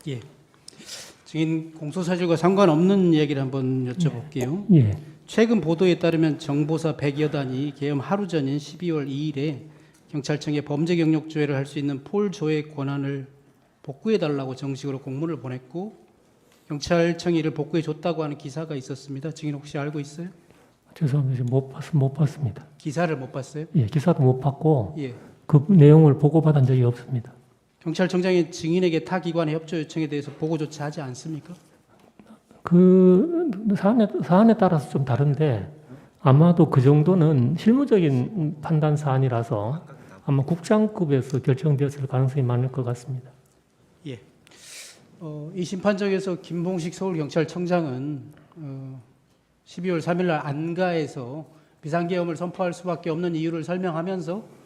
예. 증인 공소사실과 상관없는 얘기를 한번 여쭤볼게요. 예. 최근 보도에 따르면 정보사 100여 단이 개엄 하루 전인 12월 2일에 경찰청에 범죄 경력 조회를 할 수 있는 폴 조회 권한을 복구해달라고 정식으로 공문을 보냈고 경찰청이 이를 복구해줬다고 하는 기사가 있었습니다. 증인 혹시 알고 있어요? 죄송합니다. 못 봤습니다. 기사를 못 봤어요? 예, 기사도 못 봤고 예. 그 내용을 보고받은 적이 없습니다. 경찰청장이 증인에게 타 기관의 협조 요청에 대해서 보고조차 하지 않습니까? 그 사안에 따라서 좀 다른데 아마도 그 정도는 실무적인 판단 사안이라서 아마 국장급에서 결정되었을 가능성이 많을 것 같습니다. 예. 이 심판정에서 김봉식 서울경찰청장은 12월 3일 날 안가에서 비상계엄을 선포할 수밖에 없는 이유를 설명하면서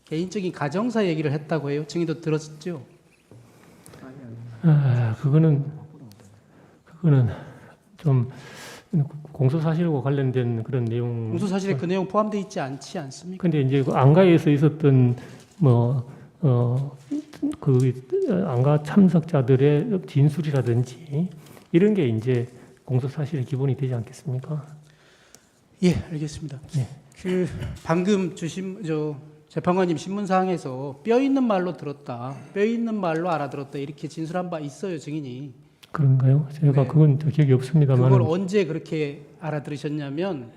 개인적인 가정사 얘기를 했다고 해요. 증인도 들었죠? 그거는 좀 공소사실과 관련된 그런 내용. 공소사실에 그 내용 포함되어 있지 않지 않습니까? 근데 이제 그 안가에서 있었던 그 안가 참석자들의 진술이라든지 이런 게 이제 공소사실의 기본이 되지 않겠습니까? 예, 알겠습니다. 네. 그 방금 주신 재판관님 신문사항에서 뼈 있는 말로 들었다, 뼈 있는 말로 알아들었다 이렇게 진술한 바 있어요, 증인이. 그런가요? 제가 네. 그건 기억이 없습니다만. 그걸 언제 그렇게 알아들으셨냐면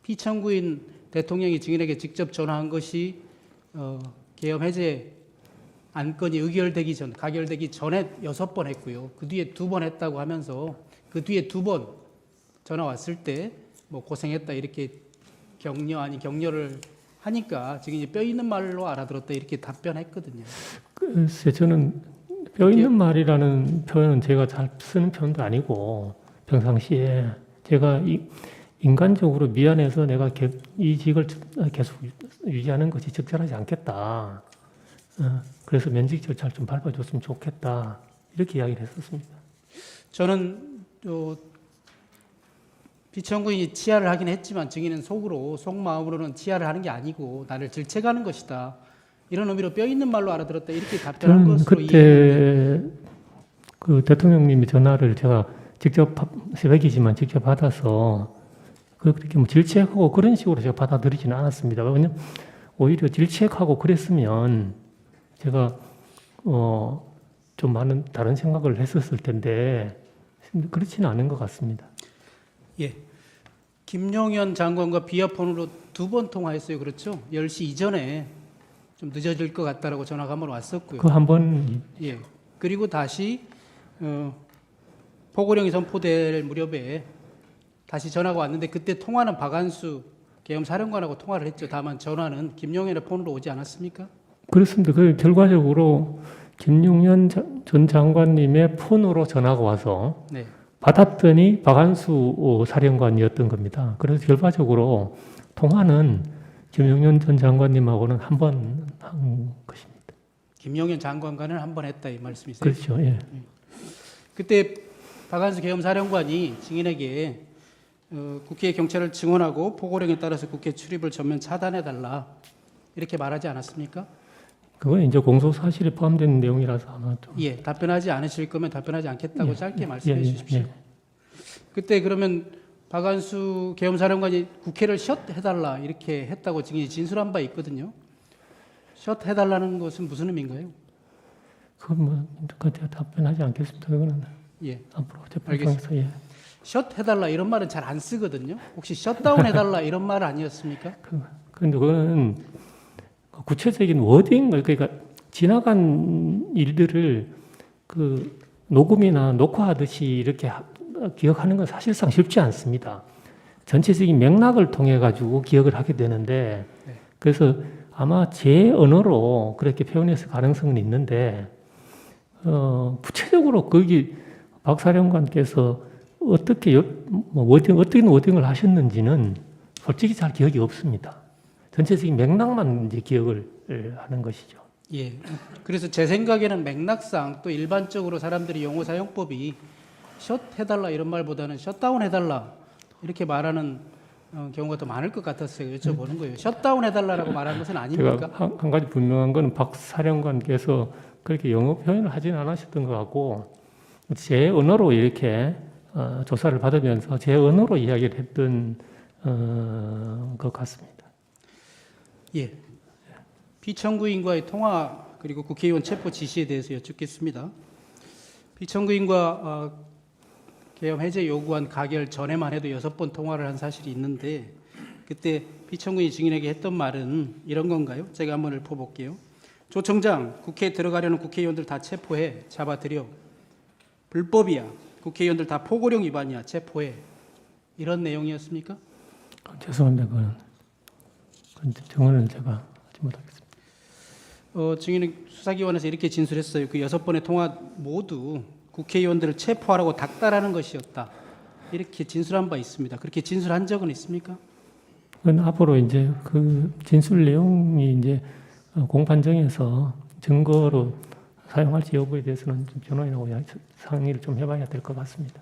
피청구인 대통령이 증인에게 직접 전화한 것이 계엄 해제 안건이 가결되기 전에 6번 했고요. 그 뒤에 2번 했다고 하면서 그 뒤에 2번 전화 왔을 때 뭐 고생했다 이렇게 격려를 하니까 증인이 뼈 있는 말로 알아들었다 이렇게 답변했거든요. 글쎄 저는 뼈 있는 말이라는 표현은 제가 잘 쓰는 표현도 아니고 평상시에 제가 인간적으로 미안해서 내가 이 직을 계속 유지하는 것이 적절하지 않겠다. 그래서 면직 절차를 좀 밟아줬으면 좋겠다. 이렇게 이야기를 했었습니다. 저는 피청구인이 치하를 하긴 했지만 증인은 속마음으로는 치하를 하는 게 아니고 나를 질책하는 것이다. 이런 의미로 뼈 있는 말로 알아들었다. 이렇게 답변한 것으로 이해했는데. 그때 그 대통령님의 전화를 제가 직접 새벽이지만 직접 받아서 그렇게 뭐 질책하고 그런 식으로 제가 받아들이지는 않았습니다. 왜냐면 오히려 질책하고 그랬으면 제가 좀 많은 다른 생각을 했었을 텐데 그렇지는 않은 것 같습니다. 예. 김용현 장관과 비아폰으로 2번 통화했어요. 그렇죠? 10시 이전에 좀 늦어질 것 같다라고 전화가 한번 왔었고요. 그 한 번. 예. 그리고 다시 포고령이 선포될 무렵에 다시 전화가 왔는데 그때 통화는 박한수 계엄 사령관하고 통화를 했죠. 다만 전화는 김용현의 폰으로 오지 않았습니까? 그렇습니다. 그 결과적으로 김용현 전 장관님의 폰으로 전화가 와서 네. 받았더니 박한수 사령관이었던 겁니다. 그래서 결과적으로 통화는 김용현 전 장관님하고는 한 번 한 것입니다. 김용현 장관과는 한 번 했다 이 말씀이세요? 그렇죠. 예. 그때 박한수 계엄 사령관이 증인에게 국회에 경찰을 증언하고 포고령에 따라서 국회 출입을 전면 차단해달라 이렇게 말하지 않았습니까? 그건 이제 공소 사실에 포함된 내용이라서 아마 좀. 예, 답변하지 않으실 거면 답변하지 않겠다고 예, 짧게 예, 말씀해 예, 주십시오. 예. 그때 그러면 박한수 계엄 사령관이 국회를 셧해달라 이렇게 했다고 증인이 진술한 바 있거든요. 셧해달라는 것은 무슨 의미인가요? 그건 뭐 그때 답변하지 않겠습니다. 그거는 예, 앞으로 재판장에서 예. 셧해달라 이런 말은 잘 안 쓰거든요. 혹시 셧다운해달라 이런 말 아니었습니까? 그런데 그거는 구체적인 워딩, 그러니까 지나간 일들을 그 녹음이나 녹화하듯이 이렇게 기억하는 건 사실상 쉽지 않습니다. 전체적인 맥락을 통해 가지고 기억을 하게 되는데, 네. 그래서 아마 제 언어로 그렇게 표현했을 가능성은 있는데, 구체적으로 거기 박 사령관께서 어떻게 어떤 워딩을 하셨는지는 솔직히 잘 기억이 없습니다. 전체적인 맥락만 이제 기억을 하는 것이죠. 예. 그래서 제 생각에는 맥락상 또 일반적으로 사람들이 용어 사용법이 셧해달라 이런 말보다는 셧다운해달라 이렇게 말하는 경우가 더 많을 것 같았어요. 여쭤보는 거예요. 셧다운해달라라고 말하는 것은 아닙니까? 제가 한 가지 분명한 건 박 사령관께서 그렇게 영어 표현을 하진 않으셨던 것 같고 제 언어로 이렇게 조사를 받으면서 제 언어로 이야기를 했던 것 같습니다. 예. 피청구인과의 통화 그리고 국회의원 체포 지시에 대해서 여쭙겠습니다. 피청구인과 계엄 해제 요구안 가결 전에만 해도 6번 통화를 한 사실이 있는데 그때 피청구인이 증인에게 했던 말은 이런 건가요? 제가 한번 읊어볼게요. 조 청장, 국회에 들어가려는 국회의원들 다 체포해, 잡아들여. 불법이야. 국회의원들 다 포고령 위반이야. 체포해. 이런 내용이었습니까? 죄송합니다. 그건 증언을 제가 하지 못하겠습니다. 증인은 수사기관에서 이렇게 진술했어요. 그 6번의 통화 모두 국회의원들을 체포하라고 닥달하는 것이었다. 이렇게 진술한 바 있습니다. 그렇게 진술한 적은 있습니까? 그건 앞으로 이제 그 진술 내용이 이제 공판정에서 증거로 사용할지 여부에 대해서는 좀 변호인하고 상의를 좀 해봐야 될 것 같습니다.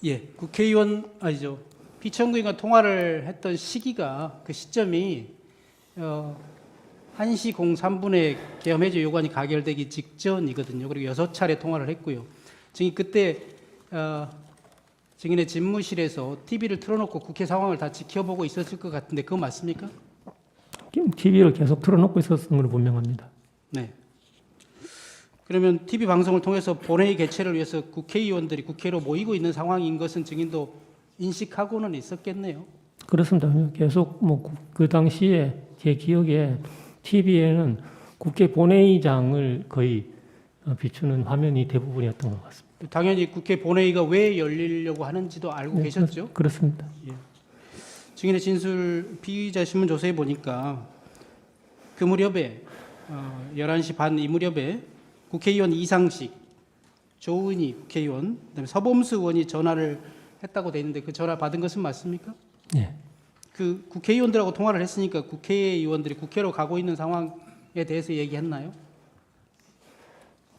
예, 국회의원 아니죠. 피청구인과 통화를 했던 시기가 그 시점이 1시 03분에 계엄 해제 요구안이 가결되기 직전이거든요. 그리고 6차례 통화를 했고요. 증인 그때 증인의 집무실에서 TV를 틀어놓고 국회 상황을 다 지켜보고 있었을 것 같은데 그거 맞습니까? TV를 계속 틀어놓고 있었던 걸 분명합니다. 네. 그러면 TV 방송을 통해서 본회의 개최를 위해서 국회의원들이 국회로 모이고 있는 상황인 것은 증인도 인식하고는 있었겠네요. 그렇습니다. 계속 그 당시에 제 기억에 TV에는 국회 본회의장을 거의 비추는 화면이 대부분이었던 것 같습니다. 당연히 국회 본회의가 왜 열리려고 하는지도 알고 네, 계셨죠? 그렇습니다. 예. 증인의 진술 피의자 신문 조서에 보니까 그 무렵에 11시 반 이 무렵에 국회의원 이상식, 조은희 국회의원, 그다음에 서범수 의원이 전화를 했다고 돼 있는데 그 전화 받은 것은 맞습니까? 네. 그 국회의원들하고 통화를 했으니까 국회의원들이 국회로 가고 있는 상황에 대해서 얘기했나요?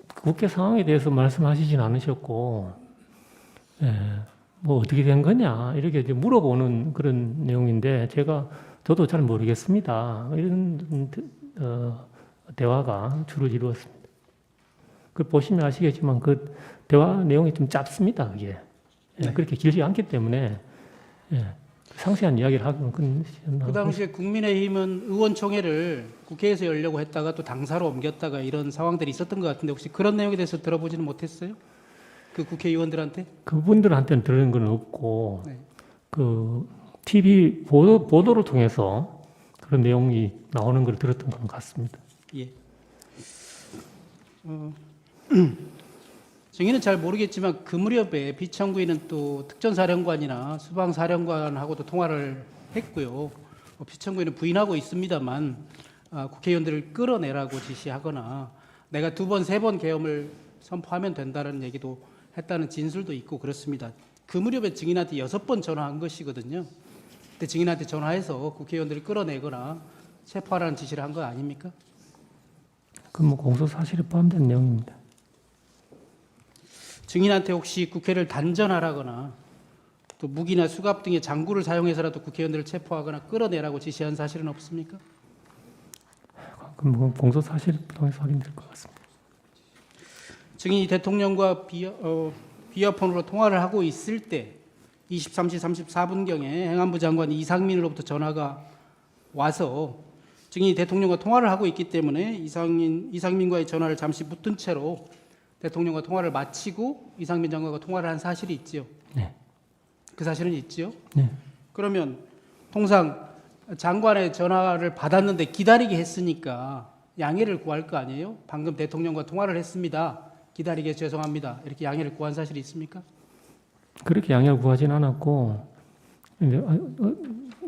국회 상황에 대해서 말씀하시진 않으셨고, 뭐 어떻게 된 거냐 이렇게 이제 물어보는 그런 내용인데 저도 잘 모르겠습니다. 이런 대화가 주로 이루었습니다. 그 보시면 아시겠지만 그 대화 내용이 좀 짧습니다. 그게 네. 그렇게 길지 않기 때문에 상세한 이야기를 하기는 그 당시에 국민의힘은 의원총회를 국회에서 열려고 했다가 또 당사로 옮겼다가 이런 상황들이 있었던 것 같은데 혹시 그런 내용에 대해서 들어보지는 못했어요? 그 국회의원들한테? 그분들한테는 들은 건 없고 네. 그 TV 보도를 통해서 그런 내용이 나오는 걸 들었던 것 같습니다. 예. 증인은 잘 모르겠지만 그 무렵에 피청구인은 또 특전사령관이나 수방사령관하고도 통화를 했고요. 피청구인은 부인하고 있습니다만 국회의원들을 끌어내라고 지시하거나 내가 2번, 3번 계엄을 선포하면 된다는 얘기도 했다는 진술도 있고 그렇습니다. 그 무렵에 증인한테 6번 전화한 것이거든요. 그때 증인한테 전화해서 국회의원들을 끌어내거나 체포하라는 지시를 한 거 아닙니까? 그 공소 사실에 포함된 내용입니다. 증인한테 혹시 국회를 단전하라거나 또 무기나 수갑 등의 장구를 사용해서라도 국회의원들을 체포하거나 끌어내라고 지시한 사실은 없습니까? 그럼 공소 사실을 통해서 확인될 것 같습니다. 증인이 대통령과 비어폰으로 통화를 하고 있을 때 23시 34분경에 행안부 장관 이상민으로부터 전화가 와서 증인이 대통령과 통화를 하고 있기 때문에 이상민과의 전화를 잠시 붙든 채로 대통령과 통화를 마치고 이상민 장관과 통화를 한 사실이 있지요. 네. 그 사실은 있지요. 네. 그러면 통상 장관의 전화를 받았는데 기다리게 했으니까 양해를 구할 거 아니에요? 방금 대통령과 통화를 했습니다. 기다리게 해서 죄송합니다. 이렇게 양해를 구한 사실이 있습니까? 그렇게 양해를 구하진 않았고 이제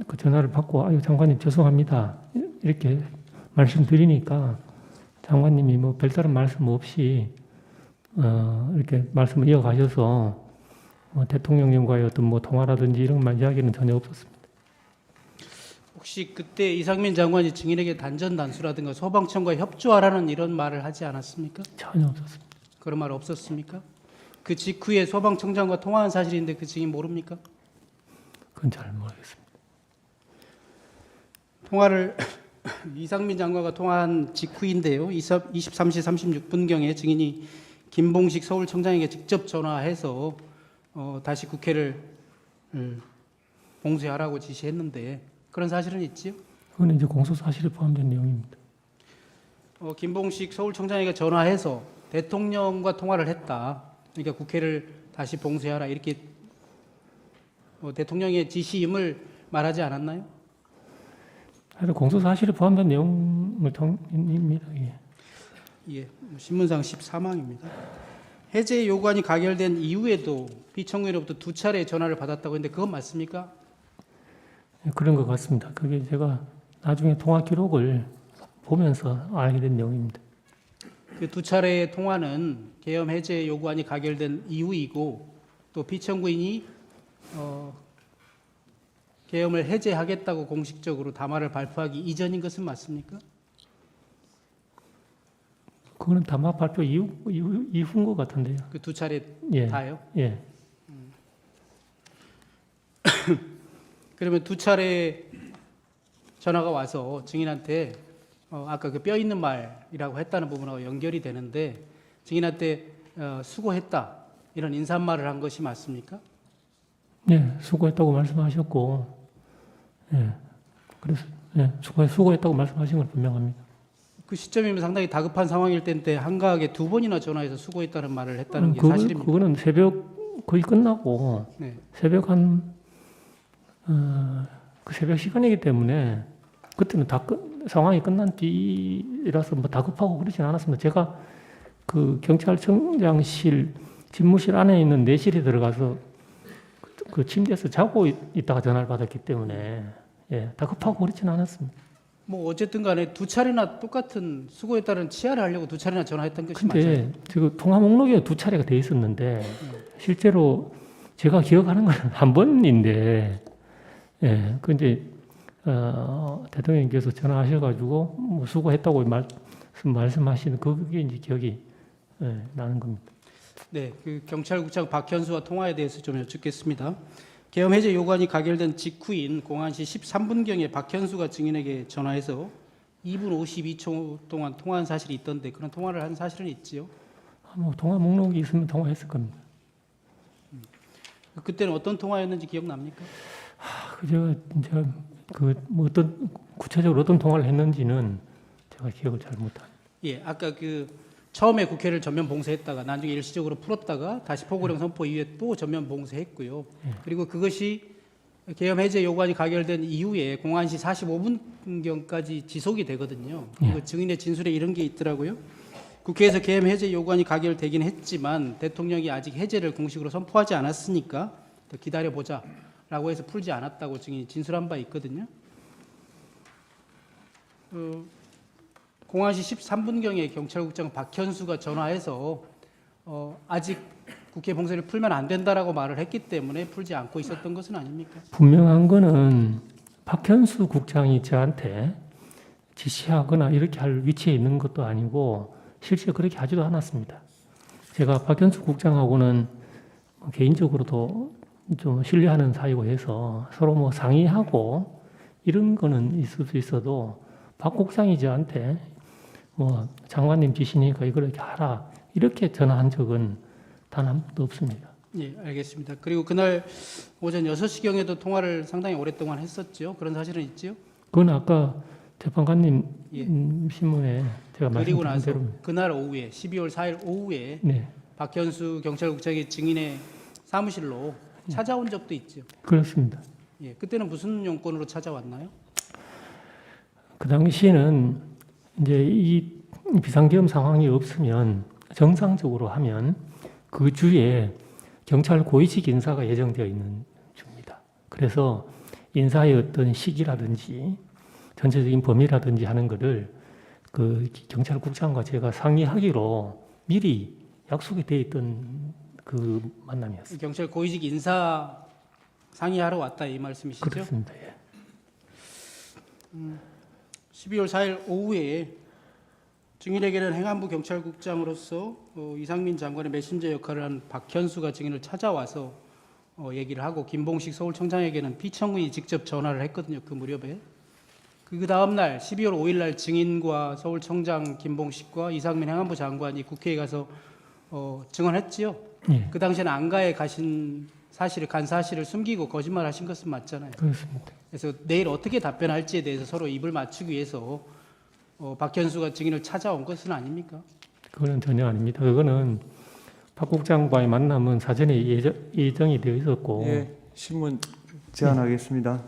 그 전화를 받고 아유 장관님 죄송합니다 이렇게 말씀드리니까 장관님이 뭐 별다른 말씀 없이 이렇게 말씀을 이어가셔서 대통령님과의 어떤 뭐 통화라든지 이런 말 이야기는 전혀 없었습니다. 혹시 그때 이상민 장관이 증인에게 단전단수라든가 소방청과 협조하라는 이런 말을 하지 않았습니까? 전혀 없었습니다. 그런 말 없었습니까? 그 직후에 소방청장과 통화한 사실인데 그 증인 모릅니까? 그건 잘 모르겠습니다. 통화를 이상민 장관과 통화한 직후인데요. 23시 36분경에 증인이 김봉식 서울청장에게 직접 전화해서 다시 국회를 봉쇄하라고 지시했는데 그런 사실은 있지요? 그건 이제 공소 사실에 포함된 내용입니다. 김봉식 서울청장에게 전화해서 대통령과 통화를 했다. 그러니까 국회를 다시 봉쇄하라 이렇게 대통령의 지시임을 말하지 않았나요? 하여튼 공소 사실에 포함된 내용을 통입니다. 예. 예, 신문상 14망입니다. 해제 요구안이 가결된 이후에도 피청구인으로부터 2차례 전화를 받았다고 했는데 그건 맞습니까? 예, 그런 것 같습니다. 그게 제가 나중에 통화 기록을 보면서 알게 된 내용입니다. 그 2차례의 통화는 계엄 해제 요구안이 가결된 이후이고 또 피청구인이 계엄을 해제하겠다고 공식적으로 담화를 발표하기 이전인 것은 맞습니까? 그거는 담화 발표 이후인 것 같은데요. 그 2차례 예. 다요? 예. 그러면 2차례 전화가 와서 증인한테 아까 그 뼈 있는 말이라고 했다는 부분하고 연결이 되는데 증인한테 수고했다 이런 인사말을 한 것이 맞습니까? 예, 수고했다고 말씀하셨고, 예, 그래서 예, 수고했다고 말씀하신 건 분명합니다. 그 시점이면 상당히 다급한 상황일 때인데 한가하게 2번이나 전화해서 수고했다는 말을 했다는 게 사실입니다. 그거는 새벽 거의 끝나고 네. 새벽 그 새벽 시간이기 때문에 그때는 상황이 끝난 뒤라서 뭐 다급하고 그러진 않았습니다. 제가 그 경찰청장실 집무실 안에 있는 내실에 들어가서 그 침대에서 자고 있다가 전화를 받았기 때문에 예, 다급하고 그렇진 않았습니다. 뭐 어쨌든 간에 2차례나 똑같은 수고했다는 치하를 하려고 2차례나 전화했던 것이 맞아요. 근데 지금 통화 목록에 2차례가 돼 있었는데 실제로 제가 기억하는 건 한 번인데 예, 근데 대통령님께서 전화하셔가지고 뭐 수고했다고 말씀하시는 그게 이제 기억이 예, 나는 겁니다. 네, 그 경찰국장 박현수와 통화에 대해서 좀 여쭙겠습니다. 계엄 해제 요구안이 가결된 직후인 공안시 13분경에 박현수가 증인에게 전화해서 2분 52초 동안 통화한 사실이 있던데 그런 통화를 한 사실은 있지요? 뭐 통화 목록이 있으면 통화했을 겁니다. 그때는 어떤 통화였는지 기억납니까? 제가 뭐 어떤 구체적으로 어떤 통화를 했는지는 제가 기억을 잘 못합니다. 예, 아까 그 처음에 국회를 전면 봉쇄했다가 나중에 일시적으로 풀었다가 다시 포고령 선포 이후에 또 전면 봉쇄했고요. 그리고 그것이 계엄 해제 요구안이 가결된 이후에 공안시 45분경까지 지속이 되거든요. 그리고 증인의 진술에 이런 게 있더라고요. 국회에서 계엄 해제 요구안이 가결되긴 했지만 대통령이 아직 해제를 공식으로 선포하지 않았으니까 더 기다려보자라고 해서 풀지 않았다고 증인이 진술한 바 있거든요. 공안시 13분경에 경찰국장 박현수가 전화해서 아직 국회 봉쇄를 풀면 안 된다라고 말을 했기 때문에 풀지 않고 있었던 것은 아닙니까? 분명한 거는 박현수 국장이 저한테 지시하거나 이렇게 할 위치에 있는 것도 아니고 실제 그렇게 하지도 않았습니다. 제가 박현수 국장하고는 개인적으로도 좀 신뢰하는 사이고 해서 서로 뭐 상의하고 이런 거는 있을 수 있어도 박 국장이 저한테 뭐 장관님 지시니까 이걸 이렇게 하라 이렇게 전화한 적은 단 한 번도 없습니다. 예, 알겠습니다. 그리고 그날 오전 6시경에도 통화를 상당히 오랫동안 했었죠. 그런 사실은 있지요? 그건 아까 재판관님 예. 신문에 제가 그리고 말씀드린 나서 대로 그날 오후에 12월 4일 오후에 네, 박현수 경찰국장이 증인의 사무실로 찾아온 적도 있죠. 그렇습니다. 예, 그때는 무슨 용건으로 찾아왔나요? 그 당시에는 이제 이 비상계엄 상황이 없으면 정상적으로 하면 그 주에 경찰 고위직 인사가 예정되어 있는 주입니다. 그래서 인사의 어떤 시기라든지 전체적인 범위라든지 하는 것을 그 경찰국장과 제가 상의하기로 미리 약속이 되어 있던 그 만남이었습니다. 경찰 고위직 인사 상의하러 왔다 이 말씀이시죠? 그렇습니다. 예. 12월 4일 오후에 증인에게는 행안부 경찰국장으로서 이상민 장관의 메신저 역할을 한 박현수가 증인을 찾아와서 얘기를 하고 김봉식 서울청장에게는 피청구인이 직접 전화를 했거든요. 그 무렵에. 그 다음 날 12월 5일 날 증인과 서울청장 김봉식과 이상민 행안부 장관이 국회에 가서 증언했지요. 예, 그 당시에는 안가에 간 사실을 숨기고 거짓말하신 것은 맞잖아요. 그렇습니다. 그래서 내일 어떻게 답변할지에 대해서 서로 입을 맞추기 위해서 박현수가 증인을 찾아온 것은 아닙니까? 그거는 전혀 아닙니다. 그거는 박 국장과의 만남은 사전에 예정이 되어 있었고 예, 신문 제안하겠습니다.